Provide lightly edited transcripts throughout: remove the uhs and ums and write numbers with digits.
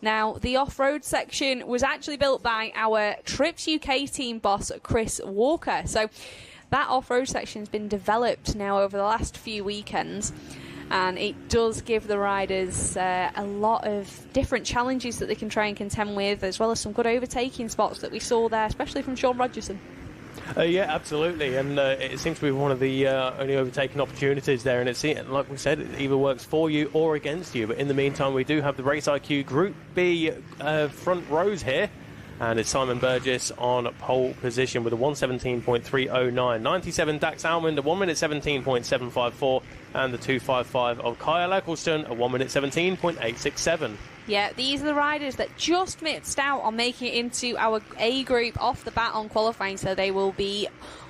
Now, the off-road section was actually built by our Trips UK team boss, Chris Walker. So that off-road section has been developed now over the last few weekends, and it does give the riders a lot of different challenges that they can try and contend with, as well as some good overtaking spots that we saw there, especially from Sean Rogerson. Yeah, absolutely, and it seems to be one of the only overtaking opportunities there, and like we said, it either works for you or against you. But in the meantime, we do have the Race IQ Group B front rows here, and it's Simon Burgess on pole position with a 1:17.309, 97 Dax Almond, a 1:17.754, and the 2:55 of Kyle Eccleston, a 1:17.867. Yeah, these are the riders that just missed out on making it into our A group off the bat on qualifying, so they will be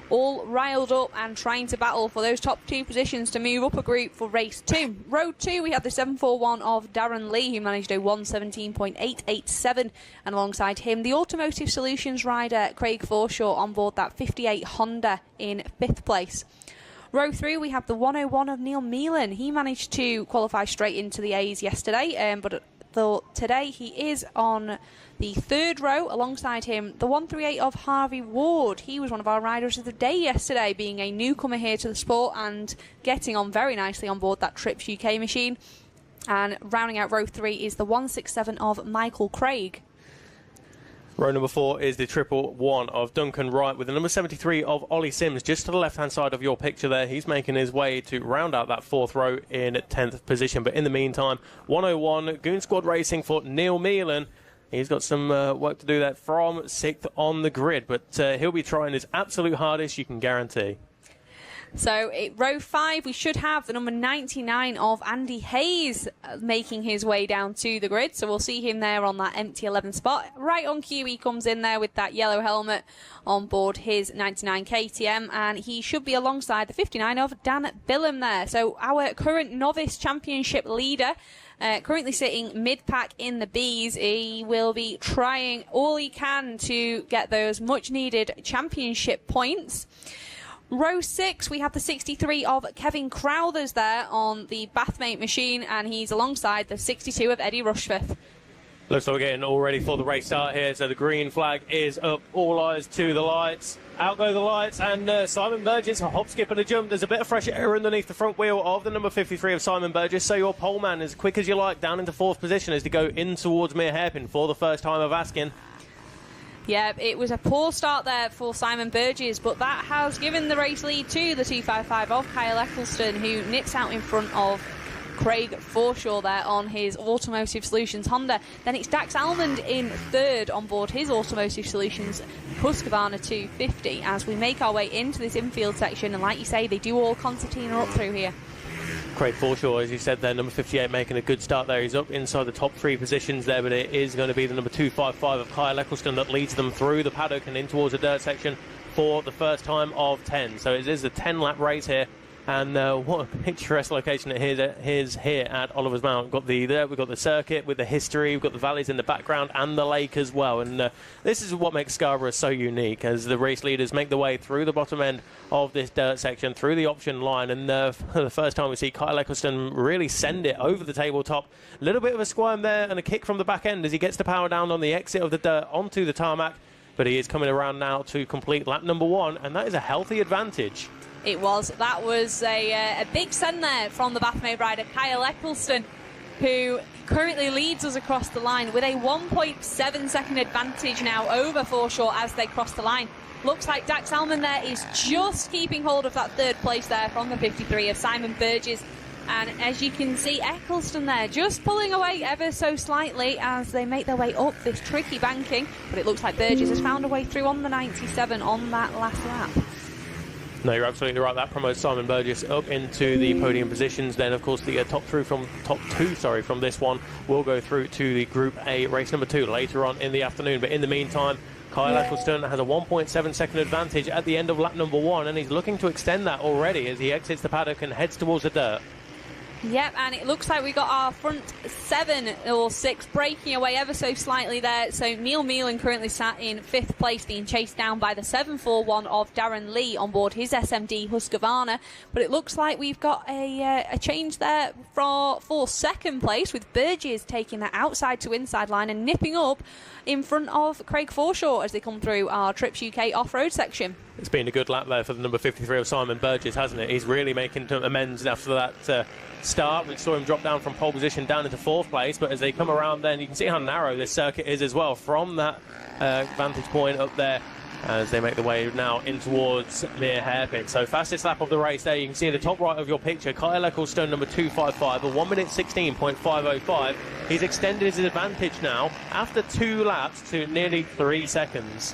all riled up and trying to battle for those top 2 positions to move up a group for race 2. Road 2, we have the 741 of Darren Lee, who managed a 1:17.887, and alongside him, the Automotive Solutions rider Craig Forshaw on board that 58 Honda in 5th place. Row 3, we have the 101 of Neil Meelan. He managed to qualify straight into the A's yesterday, but today he is on the 3rd row. Alongside him, the 138 of Harvey Ward. He was one of our riders of the day yesterday, being a newcomer here to the sport and getting on very nicely on board that Trips UK machine. And rounding out row 3 is the 167 of Michael Craig. Row number 4 is the 111 of Duncan Wright with the number 73 of Ollie Sims just to the left-hand side of your picture there. He's making his way to round out that 4th row in 10th position. But in the meantime, 101 Goon Squad Racing for Neil Meelan. He's got some work to do there from 6th on the grid, but he'll be trying his absolute hardest, you can guarantee. So row 5, we should have the number 99 of Andy Hayes making his way down to the grid. So we'll see him there on that empty 11 spot. Right on cue, he comes in there with that yellow helmet on board his 99 KTM, and he should be alongside the 59 of Dan Billum there. So our current novice championship leader, currently sitting mid-pack in the Bs. He will be trying all he can to get those much-needed championship points. Row 6, we have the 63 of Kevin Crowthers there on the Bathmate machine, and he's alongside the 62 of Eddie Rushforth. Looks like we're getting all ready for the race start here, so the green flag is up, all eyes to the lights. Out go the lights, and Simon Burgess, a hop, skip and a jump. There's a bit of fresh air underneath the front wheel of the number 53 of Simon Burgess, so your pole man, as quick as you like, down into 4th position as to go in towards Mere Hairpin for the first time of asking. Yeah, it was a poor start there for Simon Burgess, but that has given the race lead to the 255 of Kyle Eccleston, who nips out in front of Craig Forshaw there on his Automotive Solutions Honda. Then it's Dax Almond in 3rd on board his Automotive Solutions Husqvarna 250 as we make our way into this infield section, and like you say, they do all concertina up through here. Craig Forshaw, as you said there, number 58, making a good start there. He's up inside the top 3 positions there, but it is going to be the number 255 of Kyle Eccleston that leads them through the paddock and in towards the dirt section for the first time of 10. So it is a 10-lap race here, and what a picturesque location it is here at Oliver's Mount. We've got the circuit with the history, we've got the valleys in the background and the lake as well, and this is what makes Scarborough so unique as the race leaders make the way through the bottom end of this dirt section, through the option line, and for the first time we see Kyle Eccleston really send it over the tabletop. A little bit of a squirm there and a kick from the back end as he gets to power down on the exit of the dirt onto the tarmac, but he is coming around now to complete lap number 1, and that is a healthy advantage. It was. That was a big send there from the Bathmate rider Kyle Eccleston, who currently leads us across the line with a 1.7 second advantage now over Forshaw as they cross the line. Looks like Dax Almond there is just keeping hold of that 3rd place there from the 53 of Simon Burgess. And as you can see, Eccleston there just pulling away ever so slightly as they make their way up this tricky banking. But it looks like Burgess has found a way through on the 97 on that last lap. No, you're absolutely right. That promotes Simon Burgess up into the podium positions. Then, of course, the top two from this one will go through to the Group A race number 2 later on in the afternoon. But in the meantime, Kyle Eccleston has a 1.7 second advantage at the end of lap number 1, and he's looking to extend that already as he exits the paddock and heads towards the dirt. Yep, and it looks like we got our front 7 or 6 breaking away ever so slightly there. So Neil Meelan currently sat in 5th place, being chased down by the 741 of Darren Lee on board his SMD Husqvarna. But it looks like we've got a change there for 2nd place, with Burgess taking that outside to inside line and nipping up in front of Craig Forshaw as they come through our Trips UK off-road section. It's been a good lap there for the number 53 of Simon Burgess, hasn't it? He's really making amends after that start. We saw him drop down from pole position down into 4th place, but as they come around then, you can see how narrow this circuit is as well from that vantage point up there as they make the way now in towards near hairpin. So fastest lap of the race there, you can see at the top right of your picture, Kyle Ecclestone, number 255, a 1 minute 16.505. He's extended his advantage now after 2 laps to nearly 3 seconds.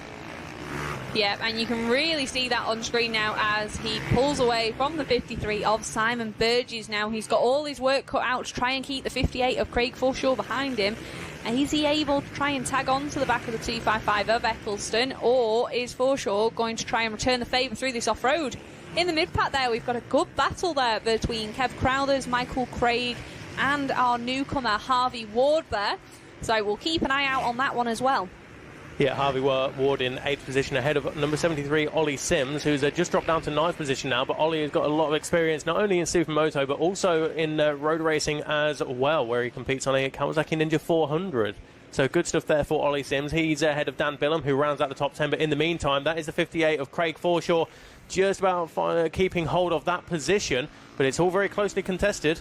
Yep, and you can really see that on screen now as he pulls away from the 53 of Simon Burgess. Now he's got all his work cut out to try and keep the 58 of Craig Forshaw behind him. And is he able to try and tag on to the back of the 255 of Ecclestone, or is Forshaw going to try and return the favour through this off-road? In the mid-pack there, we've got a good battle there between Kev Crowthers, Michael Craig and our newcomer Harvey Ward there. So we'll keep an eye out on that one as well. Yeah, Harvey Ward in 8th position ahead of number 73, Ollie Sims, who's just dropped down to 9th position now. But Ollie has got a lot of experience, not only in SuperMoto, but also in road racing as well, where he competes on a Kawasaki Ninja 400. So good stuff there for Ollie Sims. He's ahead of Dan Billum, who rounds out the top 10. But in the meantime, that is the 58 of Craig Forshaw, just about keeping hold of that position. But it's all very closely contested.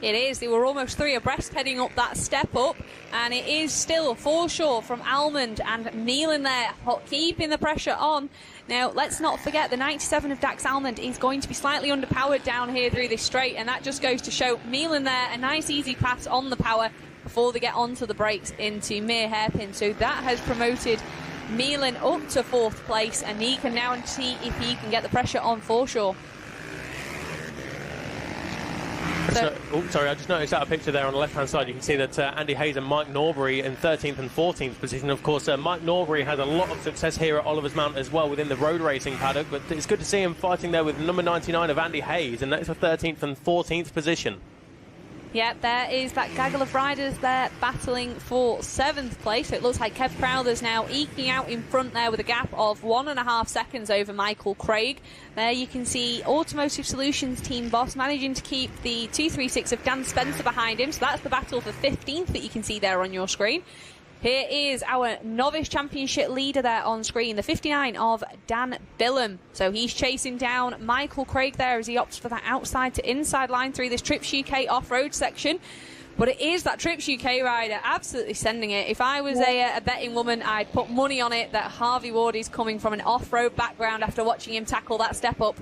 It is. They were almost 3 abreast heading up that step up, and it is still Forshaw from Almond and Meelan there keeping the pressure on. Now, let's not forget the 97 of Dax Almond is going to be slightly underpowered down here through this straight, and that just goes to show Meelan there a nice easy pass on the power before they get onto the brakes into mere hairpin. So that has promoted Meelan up to 4th place, and he can now see if he can get the pressure on Forshaw. Sorry, I just noticed out a picture there on the left-hand side. You can see that Andy Hayes and Mike Norbury in 13th and 14th position. Of course, Mike Norbury has a lot of success here at Oliver's Mount as well within the road racing paddock, but it's good to see him fighting there with number 99 of Andy Hayes, and that's for 13th and 14th position. Yep, there is that gaggle of riders there battling for 7th place. So it looks like Kev Crowthers now eking out in front there with a gap of 1.5 seconds over Michael Craig. There you can see Automotive Solutions team boss managing to keep the 236 of Dan Spencer behind him. So that's the battle for 15th that you can see there on your screen. Here is our novice championship leader there on screen, the 59 of Dan Billum. So he's chasing down Michael Craig there as he opts for that outside to inside line through this Trips UK off-road section. But it is that Trips UK rider absolutely sending it. If I was a betting woman, I'd put money on it that Harvey Ward is coming from an off-road background after watching him tackle that step up.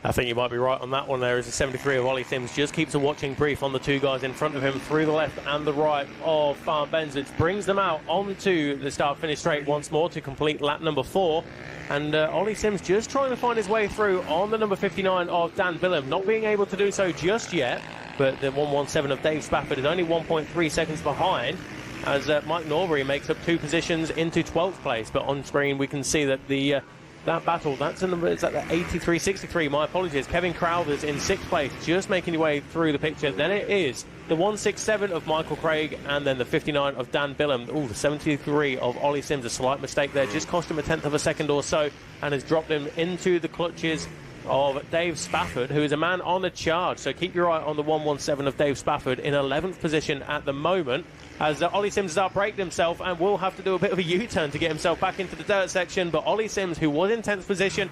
I think you might be right on that one there, as the 73 of Ollie Sims just keeps a watching brief on the 2 guys in front of him through the left and the right of Farm Benz, which brings them out onto the start-finish straight once more to complete lap number 4. And Ollie Sims just trying to find his way through on the number 59 of Dan Billum, not being able to do so just yet, but the 117 of Dave Spafford is only 1.3 seconds behind, as Mike Norbury makes up 2 positions into 12th place. But on screen we can see that that battle, that's a number, it's at the 83.63, my apologies. Kevin Crowthers in 6th place, just making his way through the picture. Then it is the 167 of Michael Craig, and then the 59 of Dan Billum. The 73 of Ollie Sims, a slight mistake there, just cost him a 10th of a second or so, and has dropped him into the clutches of Dave Spafford, who is a man on a charge. So keep your eye on the 117 of Dave Spafford in 11th position at the moment, as Ollie Sims has outbraked himself and will have to do a bit of a U-turn to get himself back into the dirt section. But Ollie Sims, who was in 10th position,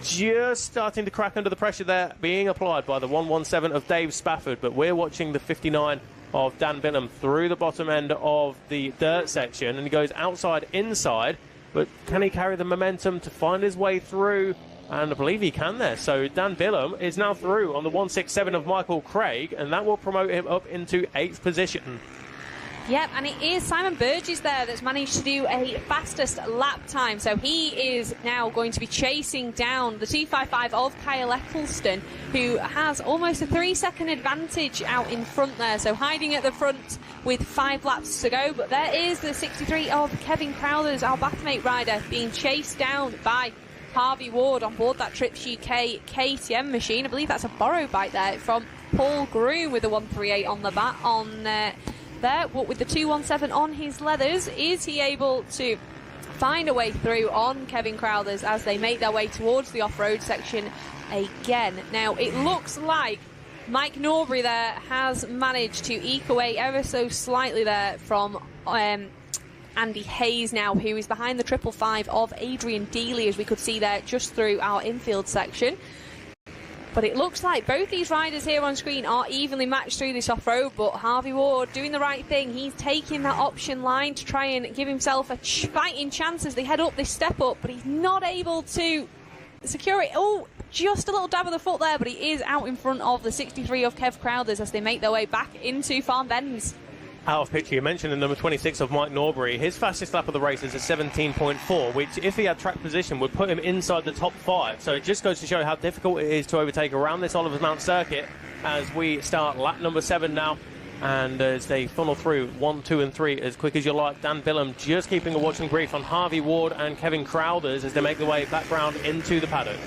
just starting to crack under the pressure there, being applied by the 117 of Dave Spafford. But we're watching the 59 of Dan Billum through the bottom end of the dirt section, and he goes outside, inside, but can he carry the momentum to find his way through? And I believe he can there. So Dan Billum is now through on the 167 of Michael Craig, and that will promote him up into 8th position. Yep, and it is Simon Burgess there that's managed to do a fastest lap time. So he is now going to be chasing down the 255 of Kyle Ecclestone, who has almost a 3-second advantage out in front there. So hiding at the front with 5 laps to go. But there is the 63 of Kevin Crowthers, our Bathmate rider, being chased down by Harvey Ward on board that Trips UK KTM machine. I believe that's a borrow bike there from Paul Groom with the 138 on the bat on there. But with the 217 on his leathers, is he able to find a way through on Kevin Crowthers as they make their way towards the off-road section again? Now, it looks like Mike Norbury there has managed to eke away ever so slightly there from Andy Hayes now, who is behind the 555 of Adrian Dealey, as we could see there just through our infield section. But it looks like both these riders here on screen are evenly matched through this off-road, but Harvey Ward doing the right thing. He's taking that option line to try and give himself a fighting chance as they head up this step up, but he's not able to secure it. Oh, just a little dab of the foot there, but he is out in front of the 63 of Kev Crowthers as they make their way back into Farm Bends. Out of picture, you mentioned the number 26 of Mike Norbury. His fastest lap of the race is a 17.4, which, if he had track position, would put him inside the top 5. So it just goes to show how difficult it is to overtake around this Oliver's Mount circuit as we start lap number 7 now. And as they funnel through 1, 2 and 3 as quick as you like, Dan Billum just keeping a watching brief on Harvey Ward and Kevin Crowthers as they make their way back round into the paddock.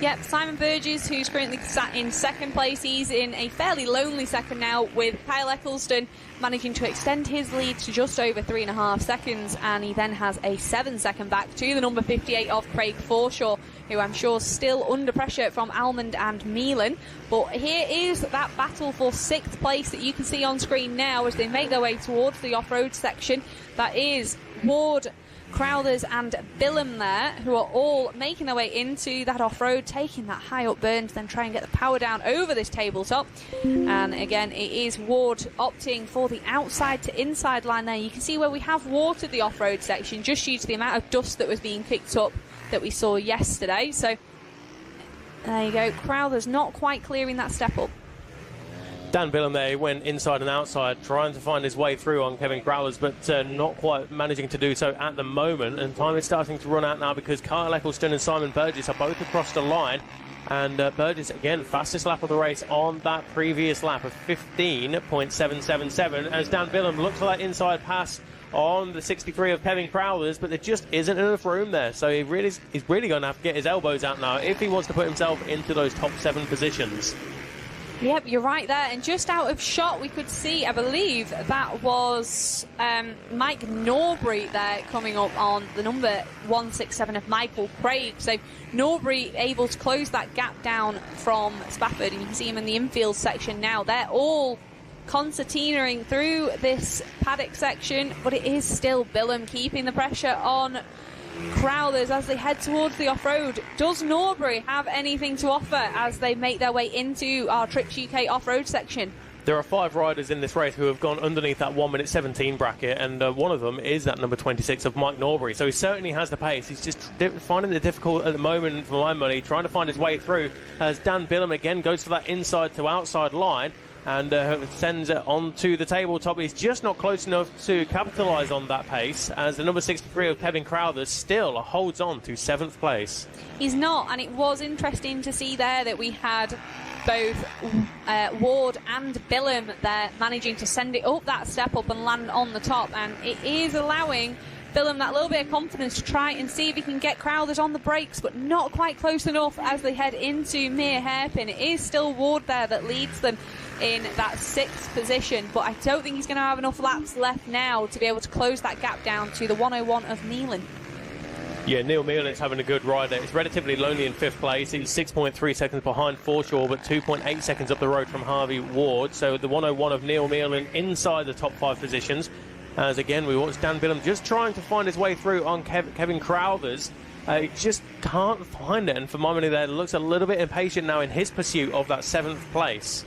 Yep, Simon Burgess, who's currently sat in second place, he's in a fairly lonely second now, with Kyle Eccleston managing to extend his lead to just over 3.5 seconds, and he then has a 7-second back to the number 58 of Craig Forshaw, who I'm sure is still under pressure from Almond and Meelan. But here is that battle for 6th place that you can see on screen now as they make their way towards the off-road section. That is Ward, Crowthers and Billum there, who are all making their way into that off-road, taking that high up burn to then try and get the power down over this tabletop. And again, it is Ward opting for the outside to inside line there. You can see where we have watered the off-road section just due to the amount of dust that was being picked up that we saw yesterday. So there you go, Crowthers not quite clearing that step up. Dan Billum there went inside and outside trying to find his way through on Kevin Crowthers, but not quite managing to do so at the moment, and time is starting to run out now because Kyle Eccleston and Simon Burgess are both across the line, and Burgess again fastest lap of the race on that previous lap of 15.777 as Dan Billum looks for that inside pass on the 63 of Kevin Crowthers, but there just isn't enough room there, so he's really going to have to get his elbows out now if he wants to put himself into those top 7 positions. Yep, you're right there. And just out of shot, we could see, I believe, that was Mike Norbury there coming up on the number 167 of Michael Craig. So Norbury able to close that gap down from Spafford, and you can see him in the infield section now. They're all concertinaing through this paddock section, but it is still Billum keeping the pressure on Crowthers as they head towards the off-road. Does Norbury have anything to offer as they make their way into our Trips UK off-road section? There are 5 riders in this race who have gone underneath that 1 minute 17 bracket, and one of them is that number 26 of Mike Norbury, so he certainly has the pace. He's just finding it difficult at the moment, for my money, trying to find his way through as Dan Billum again goes for that inside to outside line and sends it onto the tabletop. He's just not close enough to capitalise on that pace as the number 63 of Kevin Crowthers still holds on to 7th place. He's not, and it was interesting to see there that we had both Ward and Billum there managing to send it up that step up and land on the top, and it is allowing Billum that little bit of confidence to try and see if he can get Crowthers on the brakes, but not quite close enough as they head into mere hairpin. It is still Ward there that leads them in that 6th position, but I don't think he's going to have enough laps left now to be able to close that gap down to the 101 of Nealon. Yeah, Neil Meelan's having a good ride there. It's relatively lonely in 5th place. He's 6.3 seconds behind Forshaw, but 2.8 seconds up the road from Harvey Ward. So the 101 of Neil Meelan inside the top 5 positions. As again, we watch Dan Billum just trying to find his way through on Kevin Crowthers. He just can't find it, and for my money there, looks a little bit impatient now in his pursuit of that 7th place.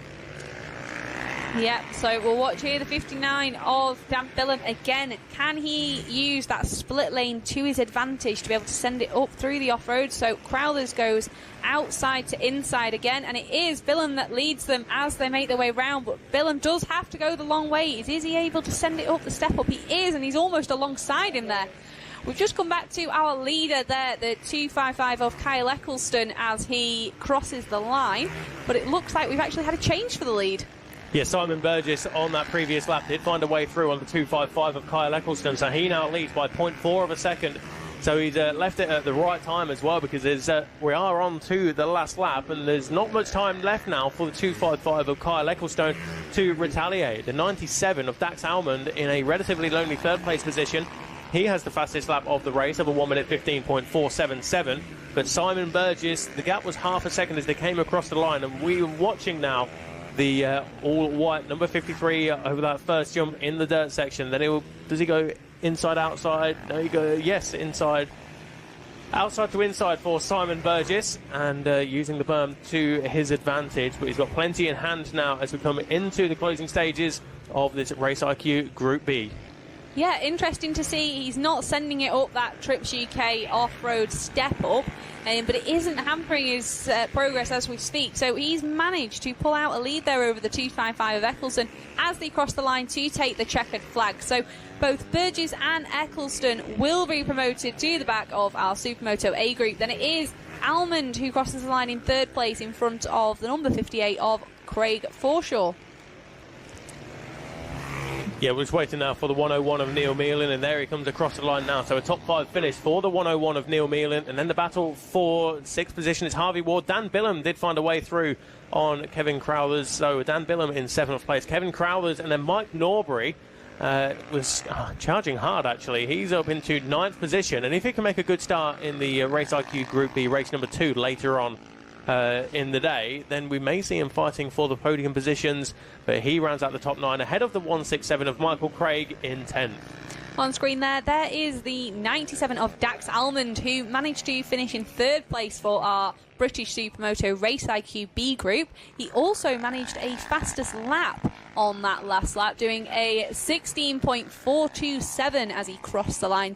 Yeah, so we'll watch here the 59 of Dan Billum again. Can he use that split lane to his advantage to be able to send it up through the off-road? So Crowthers goes outside to inside again, and it is Billum that leads them as they make their way round, but Billum does have to go the long way. Is he able to send it up the step up? He is, and he's almost alongside him there. We've just come back to our leader there, the 255 of Kyle Eccleston, as he crosses the line, but it looks like we've actually had a change for the lead. Yeah, Simon Burgess on that previous lap did find a way through on the 255 of Kyle Eccleston, so he now leads by 0.4 of a second So he's left it at the right time as well, because we are on to the last lap and there's not much time left now for the 2.55 of Kyle Ecclestone to retaliate. The 97 of Dax Almond in a relatively lonely third place position. He has the fastest lap of the race of a 1 minute 15.477. But Simon Burgess, the gap was half a second as they came across the line, and we are watching now the all-white number 53 over that first jump in the dirt section. Then does he go inside, outside? No, he goes, yes, inside. Outside to inside for Simon Burgess, and using the berm to his advantage. But he's got plenty in hand now as we come into the closing stages of this Race IQ Group B. Yeah, interesting to see. He's not sending it up that Trips UK off-road step up, but it isn't hampering his progress as we speak. So he's managed to pull out a lead there over the 2.55 of Eccleston as they cross the line to take the checkered flag. So both Burgess and Eccleston will be promoted to the back of our Supermoto A group. Then it is Almond who crosses the line in third place in front of the number 58 of Craig Forshaw. Yeah, we're just waiting now for the 101 of Neil Meelan, and there he comes across the line now. So a top 5 finish for the 101 of Neil Meelan, and then the battle for 6th position is Harvey Ward. Dan Billum did find a way through on Kevin Crowthers, so Dan Billum in 7th place. Kevin Crowthers, and then Mike Norbury was charging hard, actually. He's up into 9th position, and if he can make a good start in the Race IQ Group B, race number 2 later on in the day, then we may see him fighting for the podium positions, but he rounds out the top 9 ahead of the 167 of Michael Craig in 10th. On screen there is the 97 of Dax Almond, who managed to finish in 3rd place for our British Supermoto Race IQ B group. He also managed a fastest lap on that last lap, doing a 16.427 as he crossed the line